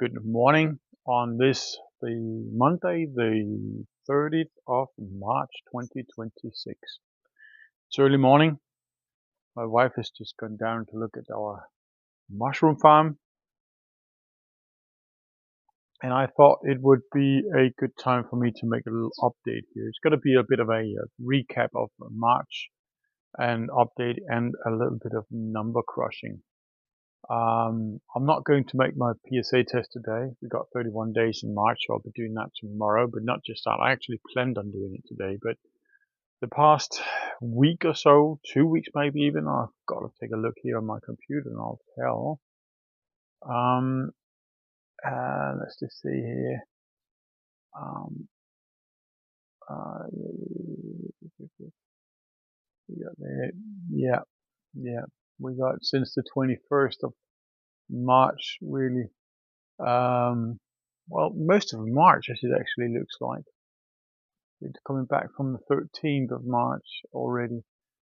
Good morning on the Monday, the 30th of March 2026. It's early morning. My wife has just gone down to look at our mushroom farm, and I thought it would be a good time for me to make a little update here. It's going to be a bit of a recap of March, and update, and a little bit of number crushing. I'm not going to make my PSA test today. We got 31 days in March, so I'll be doing that tomorrow. But not just that, I actually planned on doing it today. But the past week or so, 2 weeks maybe even, I've got to take a look here on my computer and I'll tell. Let's just see here. We got there. Yeah. We got since the 21st of March, really. Well, most of March, as it actually looks like. We're coming back from the 13th of March already.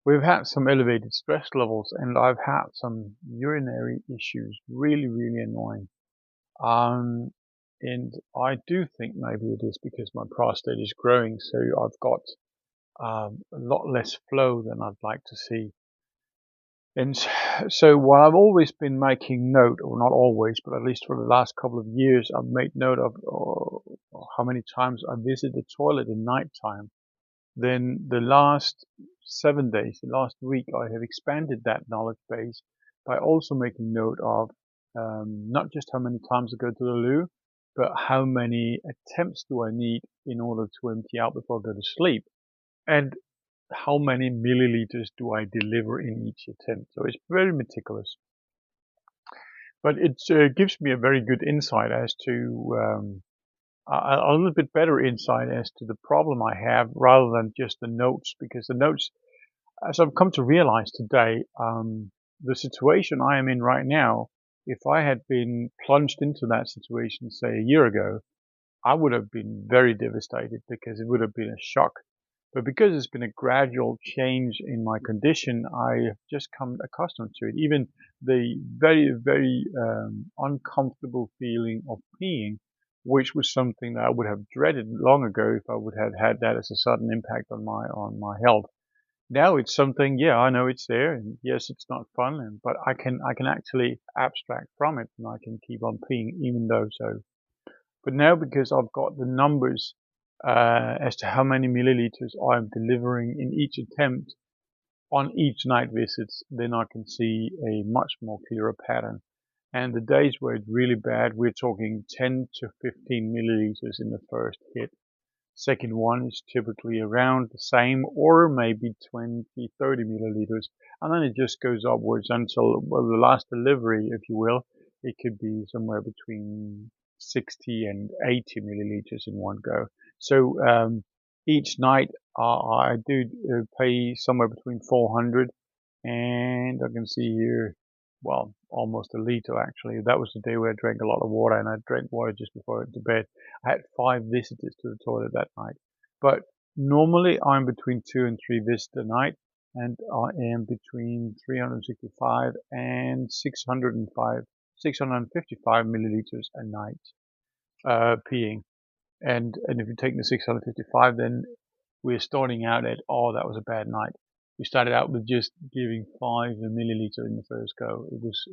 We've had some elevated stress levels, and I've had some urinary issues, really, really annoying. And I do think maybe it is because my prostate is growing, so I've got a lot less flow than I'd like to see. And so while I've always been making note, or not always, but at least for the last couple of years, I've made note of how many times I visit the toilet in nighttime. Then the last 7 days, the last week, I have expanded that knowledge base by also making note of not just how many times I go to the loo, but how many attempts do I need in order to empty out before I go to sleep. And how many milliliters do I deliver in each attempt. So it's very meticulous. But it gives me a very good insight as to, a little bit better insight as to the problem I have rather than just the notes, because the notes, as I've come to realize today, the situation I am in right now, if I had been plunged into that situation, say a year ago, I would have been very devastated because it would have been a shock. But because it's been a gradual change in my condition, I have just come accustomed to it. Even the very, very uncomfortable feeling of peeing, which was something that I would have dreaded long ago if I would have had that as a sudden impact on my health. Now it's something, yeah, I know it's there, and yes, it's not fun, but I can actually abstract from it, and I can keep on peeing even though so. But now, because I've got the numbers as to how many milliliters I'm delivering in each attempt on each night visits, then I can see a much more clearer pattern. And the days where it's really bad, we're talking 10 to 15 milliliters in the first hit. Second one is typically around the same, or maybe 20, 30 milliliters. And then it just goes upwards until, well, the last delivery, if you will, it could be somewhere between 60 and 80 milliliters in one go. So each night I do pay somewhere between 400, and I can see here, well, almost a liter actually. That was the day where I drank a lot of water, and I drank water just before I went to bed. I had 5 visitors to the toilet that night. But normally I'm between 2 and 3 visits a night, and I am between 365 and 655 milliliters a night peeing. And if you take the 655, then we're starting out at, oh, that was a bad night. We started out with just giving 5 milliliter in the first go. It was,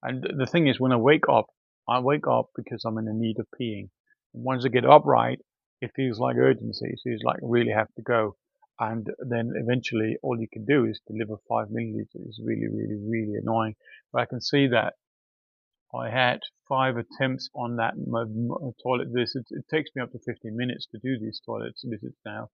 and the thing is, when I wake up because I'm in the need of peeing. And once I get upright, it feels like urgency. It feels like I really have to go. And then eventually all you can do is deliver 5 milliliters. It's really, really, really annoying. But I can see that I had 5 attempts on that toilet visit. It takes me up to 15 minutes to do these toilet visits now.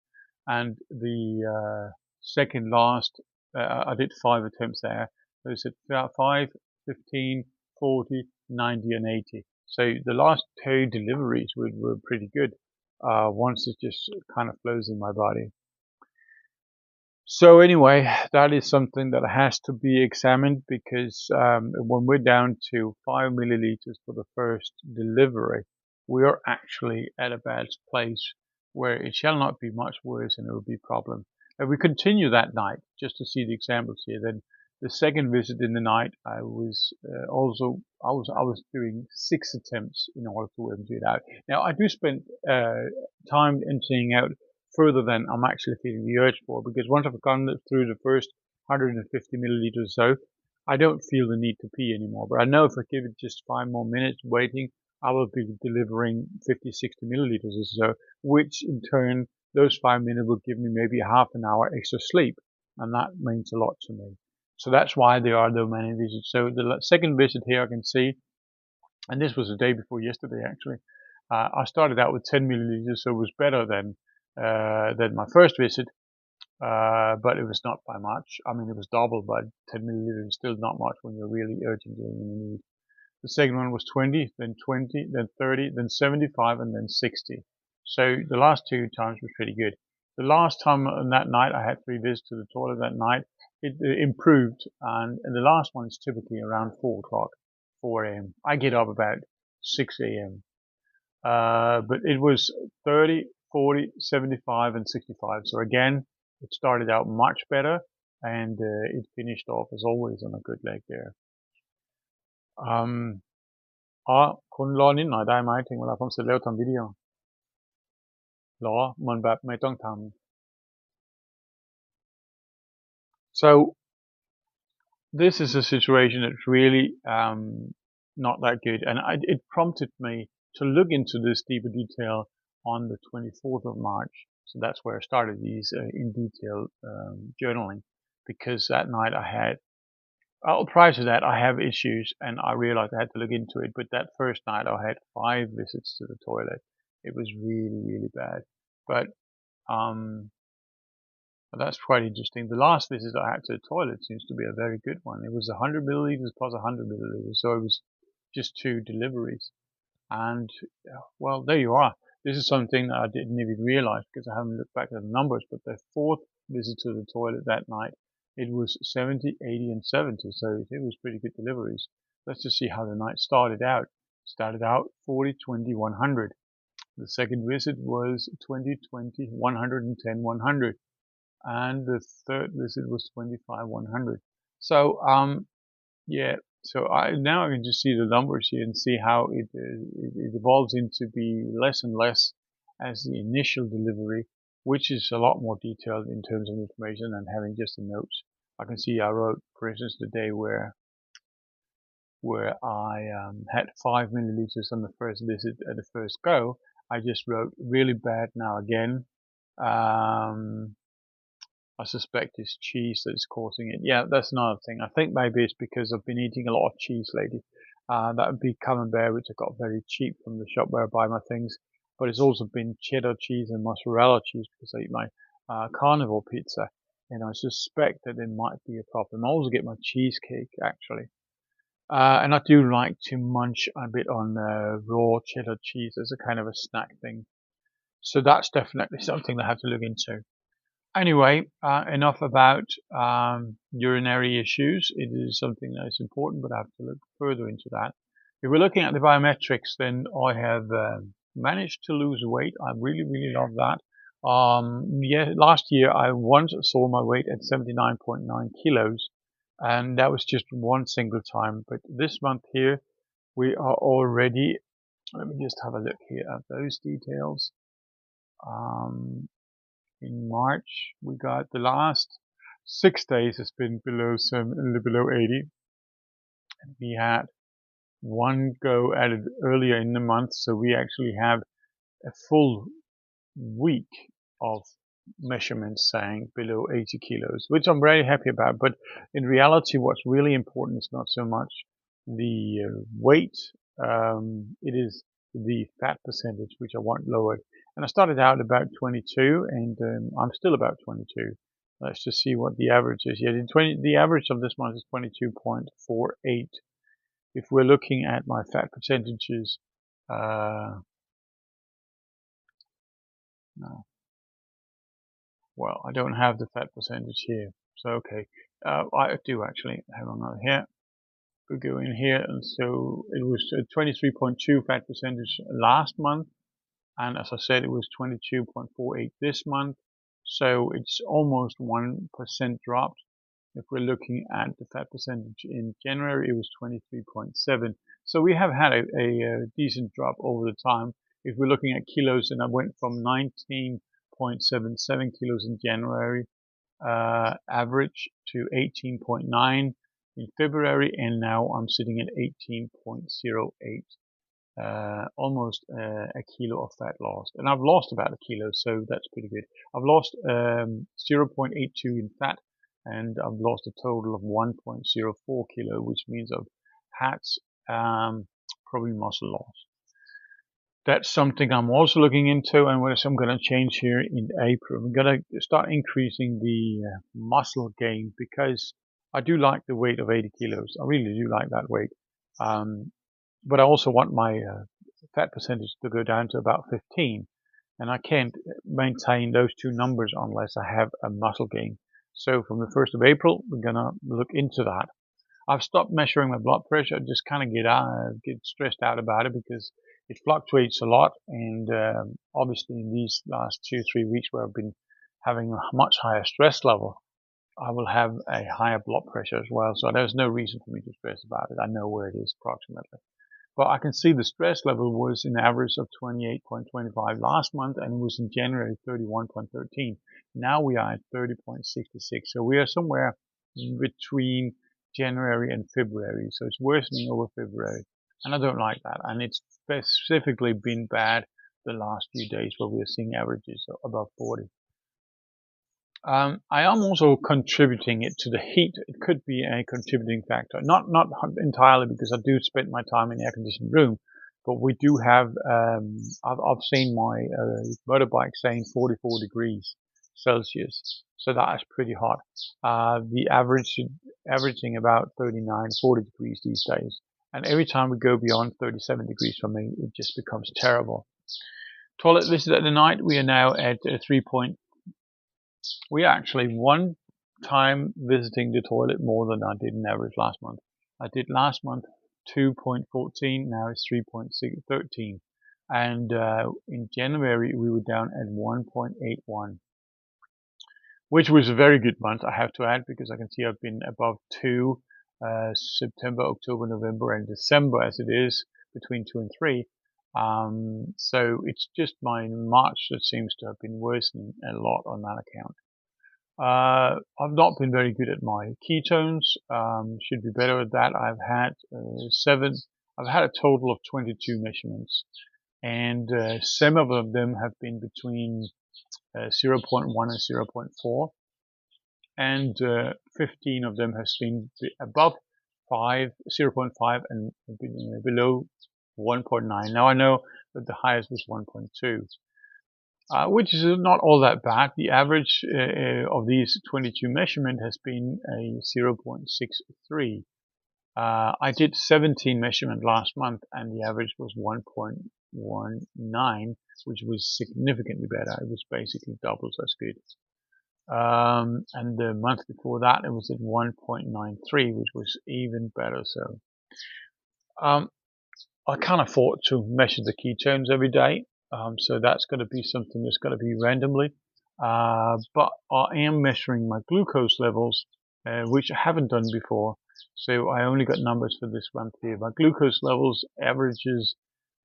And the second last, I did 5 attempts there. So it's about 5, 15, 40, 90, and 80. So the last 2 deliveries were pretty good. Once it just kind of flows in my body. So anyway, that is something that has to be examined, because when we're down to 5 milliliters for the first delivery, we are actually at a bad place where it shall not be much worse and it will be a problem. If we continue that night, just to see the examples here, then The second visit in the night, I was doing 6 attempts in order to empty it out. Now I do spend time emptying out further than I'm actually feeling the urge for, because once I've gone through the first 150 milliliters or so, I don't feel the need to pee anymore. But I know if I give it just 5 more minutes waiting, I will be delivering 50, 60 milliliters or so, which in turn, those 5 minutes will give me maybe half an hour extra sleep. And that means a lot to me. So that's why there are no many visits. So the second visit here I can see, and this was the day before yesterday actually. I started out with 10 milliliters, so it was better than my first visit, but it was not by much. I mean, it was double, but 10 milliliters is still not much when you're really urgently in need. The second one was 20, then 30, then 75, and then 60. So the last 2 times was pretty good. The last time on that night, I had 3 visits to the toilet that night. It improved, and the last one is typically around 4 o'clock, 4 a.m. I get up about 6 a.m. But it was 30, 40, 75, and 65. So again, it started out much better, and it finished off as always on a good leg there. คุณรอนิดหน่อยได้ไหมถึงเวลาผมเสร็จแล้วทำวิดีโอหรอมันแบบไม่ต้องทำ so this is a situation that's really not that good, and it prompted me to look into this deeper detail on the 24th of March. So that's where I started these in detail journaling, because that night I had prior to that, I have issues, and I realized I had to look into it. But that first night, I had 5 visits to the toilet. It was really, really bad. But that's quite interesting. The last visit I had to the toilet seems to be a very good one. It was 100 milliliters plus 100 milliliters, so it was just 2 deliveries. And well, there you are. This is something that I didn't even realize because I haven't looked back at the numbers. But the 4th visit to the toilet that night, it was 70, 80, and 70. So it was pretty good deliveries. Let's just see how the night started out. Started out 40, 20, 100. The second visit was 20, 20, 110, 100. And the third visit was 25, 100. So, yeah, so now I can just see the numbers here and see how it evolves into be less and less as the initial delivery, which is a lot more detailed in terms of information than having just the notes. I can see I wrote, for instance, the day where I had 5 milliliters on the first visit at the first go. I just wrote really bad now again. I suspect it's cheese that's causing it. Yeah, that's another thing. I think maybe it's because I've been eating a lot of cheese lately. That would be Camembert, which I got very cheap from the shop where I buy my things. But it's also been cheddar cheese and mozzarella cheese because I eat my carnivore pizza. And I suspect that it might be a problem. I also get my cheesecake, actually. And I do like to munch a bit on raw cheddar cheese as a kind of a snack thing. So that's definitely something that I have to look into. Anyway, enough about urinary issues. It is something that is important, but I have to look further into that. If we're looking at the biometrics, then I have managed to lose weight. I really, really love that. Yeah, last year I once saw my weight at 79.9 kilos, and that was just one single time. But this month here, we are already, let me just have a look here at those details. In March, we got the last 6 days has been below 80. And we had one go at it earlier in the month, so we actually have a full week of measurements saying below 80 kilos, which I'm very happy about. But in reality, what's really important is not so much the weight, it is the fat percentage, which I want lowered. And I started out about 22, and I'm still about 22. Let's just see what the average is. Yeah, the average of this month is 22.48. If we're looking at my fat percentages, no. Well, I don't have the fat percentage here. So, okay. I do actually have another here. We go in here, and so it was 23.2 fat percentage last month. And as I said, it was 22.48 this month. So it's almost 1% dropped. If we're looking at the fat percentage in January, it was 23.7. So we have had a decent drop over the time. If we're looking at kilos, and I went from 19.77 kilos in January average to 18.9 in February, and now I'm sitting at 18.08. Almost a kilo of fat lost, and I've lost about a kilo, so that's pretty good. I've lost 0.82 in fat, and I've lost a total of 1.04 kilo, which means I've had probably muscle loss. That's something I'm also looking into, and which I'm going to change here in April. I'm going to start increasing the muscle gain, because I do like the weight of 80 kilos. I really do like that weight. But I also want my fat percentage to go down to about 15. And I can't maintain those two numbers unless I have a muscle gain. So from the 1st of April, we're going to look into that. I've stopped measuring my blood pressure. I just kind of get stressed out about it because it fluctuates a lot. And obviously in these last 2-3 weeks where I've been having a much higher stress level, I will have a higher blood pressure as well. So there's no reason for me to stress about it. I know where it is approximately. But I can see the stress level was an average of 28.25 last month, and it was in January 31.13. Now we are at 30.66. So we are somewhere between January and February. So it's worsening over February. And I don't like that. And it's specifically been bad the last few days where we're seeing averages above 40. I am also contributing it to the heat. It could be a contributing factor, not entirely, because I do spend my time in the air-conditioned room, but we do have. I've seen my motorbike saying 44 degrees Celsius, so that is pretty hot. The averaging about 39, 40 degrees these days, and every time we go beyond 37 degrees for me, it just becomes terrible. Toilet visit at the night, we are now at 3. We actually one time visiting the toilet more than I did in average last month. I did last month 2.14, now it's 3.13. And in January we were down at 1.81, which was a very good month, I have to add, because I can see I've been above 2 September, October, November, and December as it is between 2 and 3. So it's just my March that seems to have been worsening a lot on that account. I've not been very good at my ketones. Should be better at that. I've had I've had a total of 22 measurements, and some of them have been between 0.1 and 0.4, and 15 of them have been above 0.5, and below 1.9. Now I know that the highest was 1.2. Which is not all that bad. The average of these 22 measurements has been a 0.63. I did 17 measurements last month, and the average was 1.19, which was significantly better. It was basically double as good. And the month before that, it was at 1.93, which was even better. So I can't afford to measure the ketones every day. So that's going to be something that's going to be randomly. But I am measuring my glucose levels, which I haven't done before. So I only got numbers for this month here. My glucose levels averages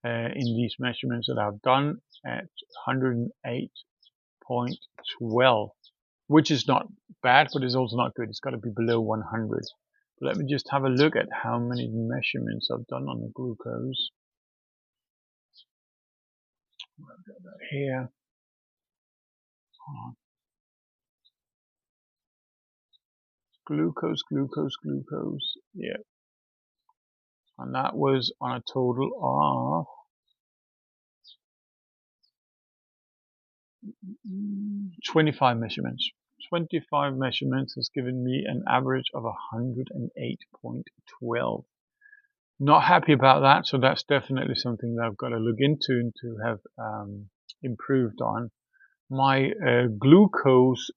in these measurements that I've done at 108.12, which is not bad, but it's also not good. It's got to be below 100. But let me just have a look at how many measurements I've done on the glucose. I've got that here. Glucose. Yeah. And that was on a total of 25 measurements. 25 measurements has given me an average of 108.12. Not happy about that, so that's definitely something that I've got to look into and to have improved on. My glucose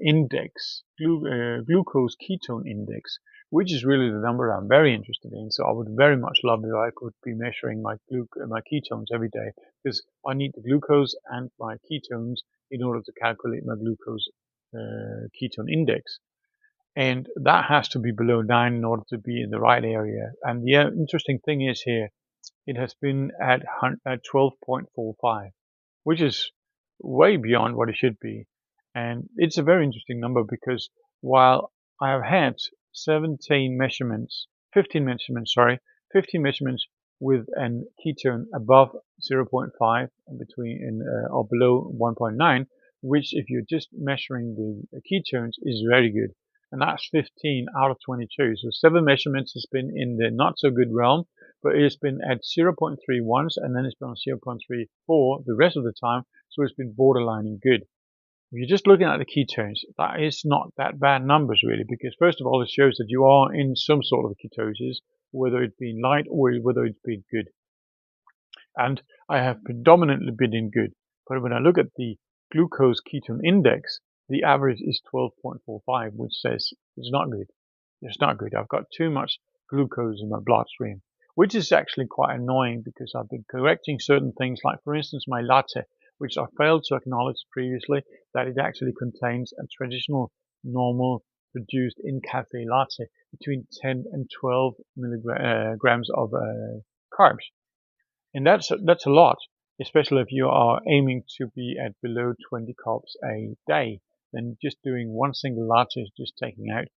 index, glucose ketone index, which is really the number I'm very interested in. So I would very much love if I could be measuring my ketones every day, because I need the glucose and my ketones in order to calculate my glucose ketone index. and that has to be below 9 in order to be in the right area. And the interesting thing is here, it has been at 12.45, which is way beyond what it should be. And it's a very interesting number because while I have had 15 measurements, 15 measurements with an ketone above 0.5 and or below 1.9, which if you're just measuring the ketones is very good. And that's 15 out of 22. So 7 measurements has been in the not so good realm, but it has been at 0.3 once, and then it's been on 0.34 the rest of the time, so it's been borderlining good. If you're just looking at the ketones, that is not that bad numbers really, because first of all, it shows that you are in some sort of ketosis, whether it be light or whether it's been good. And I have predominantly been in good, but when I look at the glucose ketone index, the average is 12.45, which says it's not good. It's not good. I've got too much glucose in my bloodstream, which is actually quite annoying because I've been correcting certain things, like for instance my latte, which I failed to acknowledge previously that it actually contains a traditional normal produced in cafe latte between 10 and 12 grams of carbs. And that's a lot, especially if you are aiming to be at below 20 carbs a day. Then just doing one single latte is just taking out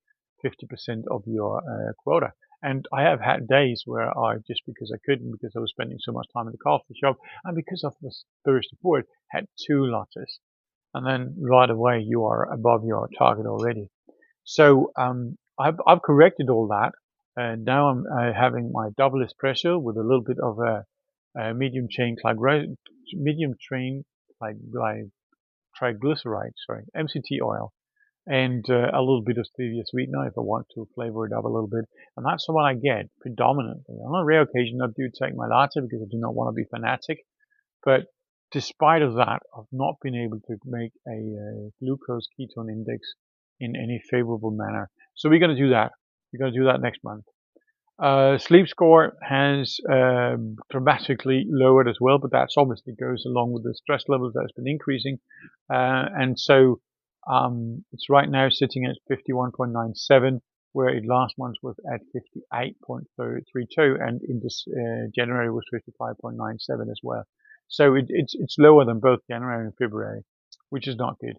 50% of your quota. And I have had days where I, just because I couldn't, because I was spending so much time in the coffee shop, and because I was thirsty for it, had 2 lattes. And then right away you are above your target already. So I've corrected all that. And now I'm having my double espresso with a little bit of a medium chain triglyceride, MCT oil, and a little bit of stevia sweetener if I want to flavor it up a little bit. And that's what I get predominantly. On a rare occasion, I do take my latte because I do not want to be fanatic. But despite of that, I've not been able to make a glucose ketone index in any favorable manner. So we're going to do that. We're going to do that next month. Sleep score has dramatically lowered as well, but that obviously goes along with the stress levels that has been increasing. And so it's right now sitting at 51.97, where it last month was at 58.32, and in this January was 55.97 as well. So it's lower than both January and February, which is not good.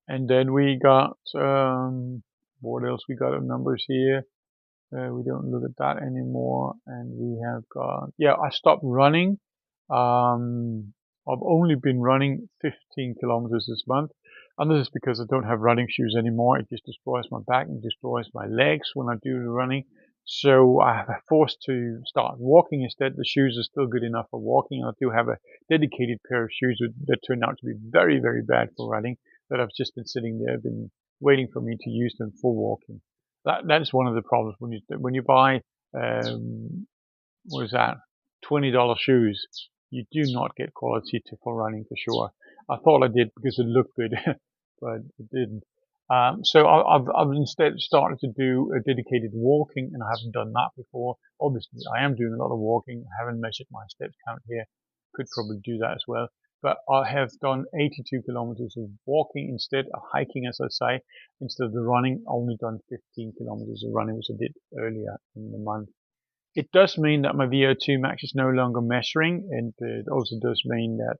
And then we got what else? We got numbers here. We don't look at that anymore. And we have got, I stopped running. I've only been running 15 kilometers this month. And this is because I don't have running shoes anymore. It just destroys my back and destroys my legs when I do the running. So I have forced to start walking instead. The shoes are still good enough for walking. I do have a dedicated pair of shoes that turned out to be very, very bad for running, that I've just been sitting there, been waiting for me to use them for walking. That is one of the problems when you buy what is that, $20 shoes. You do not get quality for running for sure. I thought I did because it looked good, but it didn't. So I've instead started to do a dedicated walking, and I haven't done that before. Obviously, I am doing a lot of walking. I haven't measured my steps count here. Could probably do that as well. But I have done 82 kilometers of walking instead of hiking, as I say, instead of the running. Only done 15 kilometers of running, which I did earlier in the month. It does mean that my VO2 max is no longer measuring, and it also does mean that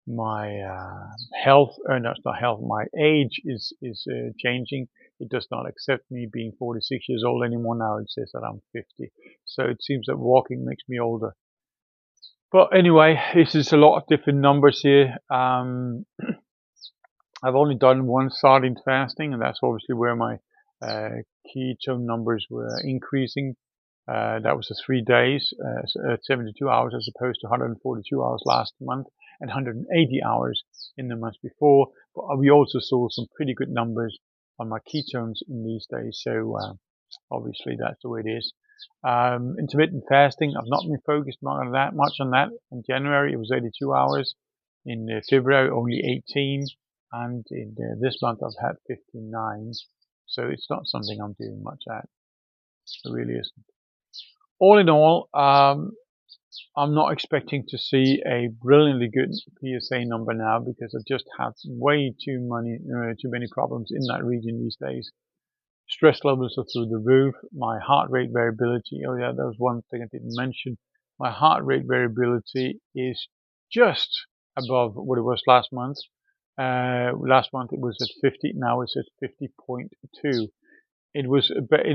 my age is changing. It does not accept me being 46 years old anymore. Now it says that I'm 50. So it seems that walking makes me older. But anyway, this is a lot of different numbers here. I've only done one sardine fasting, and that's obviously where my ketone numbers were increasing. That was 3 days, 72 hours as opposed to 142 hours last month and 180 hours in the month before. But we also saw some pretty good numbers on my ketones in these days. So obviously that's the way it is. Intermittent fasting, I've not been focused much on that. In January it was 82 hours. In February only 18. And in this month I've had 59. So it's not something I'm doing much at. It really isn't. All in all, I'm not expecting to see a brilliantly good PSA number now because I just have way too many problems in that region these days. Stress levels are through the roof. My heart rate variability. Oh yeah, that was one thing I didn't mention. My heart rate variability is just above what it was last month. Last month it was at 50. Now it's at 50.2. It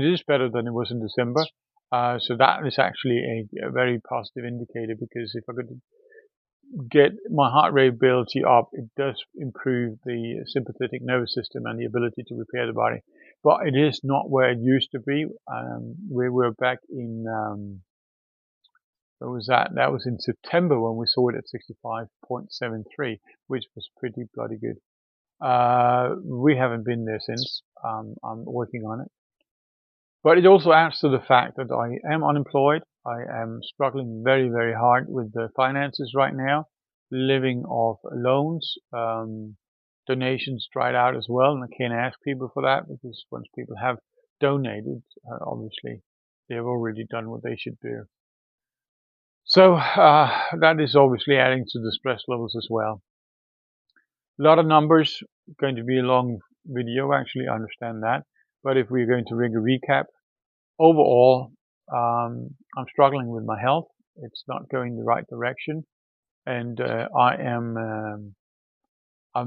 is better than it was in December. So that is actually a very positive indicator because if I could get my heart rate ability up, it does improve the sympathetic nervous system and the ability to repair the body. But it is not where it used to be. We were back in, what was that? That was in September when we saw it at 65.73, which was pretty bloody good. We haven't been there since. I'm working on it. But it also adds to the fact that I am unemployed. I am struggling very, very hard with the finances right now, living off loans. Donations dried out as well, and I can't ask people for that because once people have donated, obviously they've already done what they should do. So that is obviously adding to the stress levels as well. A lot of numbers, going to be a long video, actually, I understand that. But if we're going to rig a recap, overall, I'm struggling with my health. It's not going the right direction, and I'm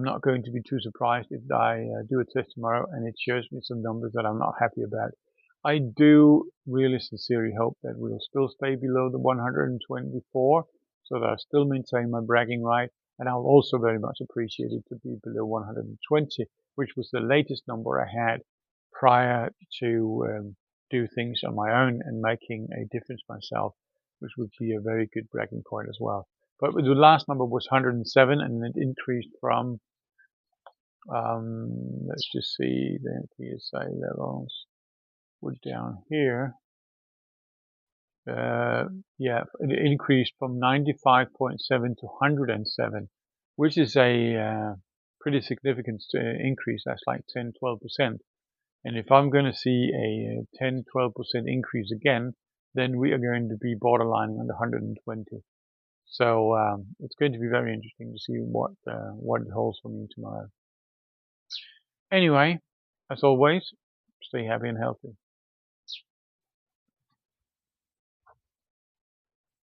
not going to be too surprised if I do a test tomorrow and it shows me some numbers that I'm not happy about. I do really sincerely hope that we'll still stay below the 124, so that I still maintain my bragging right, and I'll also very much appreciate it to be below 120, which was the latest number I had prior to do things on my own and making a difference myself, which would be a very good bragging point as well. But the last number was 107, and it increased from, let's just see, the PSA levels were down here. Yeah, it increased from 95.7 to 107, which is a pretty significant increase. That's like 10-12%. And if I'm going to see a 10-12% increase again, then we are going to be borderlining on the 120. So it's going to be very interesting to see what it holds for me tomorrow. Anyway, as always, stay happy and healthy.